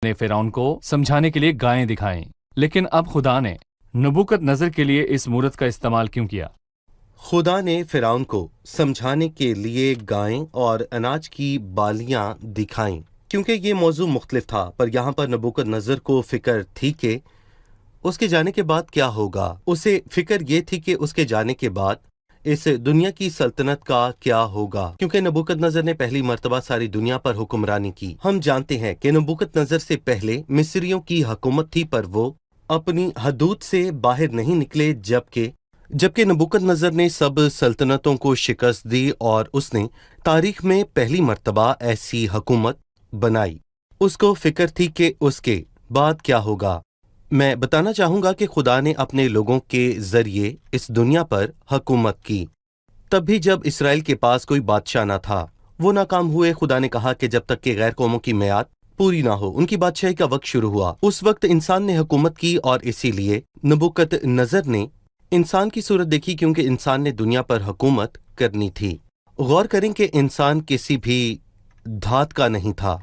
نے فرعون کو سمجھانے کے لیے گائیں دکھائیں، لیکن اب خدا نے نبوکت نظر کے لیے اس مورت کا استعمال کیوں کیا؟ خدا نے فرعون کو سمجھانے کے لیے گائیں اور اناج کی بالیاں دکھائیں کیونکہ یہ موضوع مختلف تھا، پر یہاں پر نبوکت نظر کو فکر تھی کہ اس کے جانے کے بعد کیا ہوگا۔ اسے فکر یہ تھی کہ اس کے جانے کے بعد اس دنیا کی سلطنت کا کیا ہوگا، کیونکہ نبوکت نظر نے پہلی مرتبہ ساری دنیا پر حکمرانی کی۔ ہم جانتے ہیں کہ نبوکت نظر سے پہلے مصریوں کی حکومت تھی، پر وہ اپنی حدود سے باہر نہیں نکلے، جبکہ نبوکت نظر نے سب سلطنتوں کو شکست دی اور اس نے تاریخ میں پہلی مرتبہ ایسی حکومت بنائی۔ اس کو فکر تھی کہ اس کے بعد کیا ہوگا۔ میں بتانا چاہوں گا کہ خدا نے اپنے لوگوں کے ذریعے اس دنیا پر حکومت کی، تب بھی جب اسرائیل کے پاس کوئی بادشاہ نہ تھا۔ وہ ناکام ہوئے۔ خدا نے کہا کہ جب تک کہ غیر قوموں کی میعاد پوری نہ ہو، ان کی بادشاہی کا وقت شروع ہوا۔ اس وقت انسان نے حکومت کی اور اسی لیے نبوکت نظر نے انسان کی صورت دیکھی، کیونکہ انسان نے دنیا پر حکومت کرنی تھی۔ غور کریں کہ انسان کسی بھی دھات کا نہیں تھا،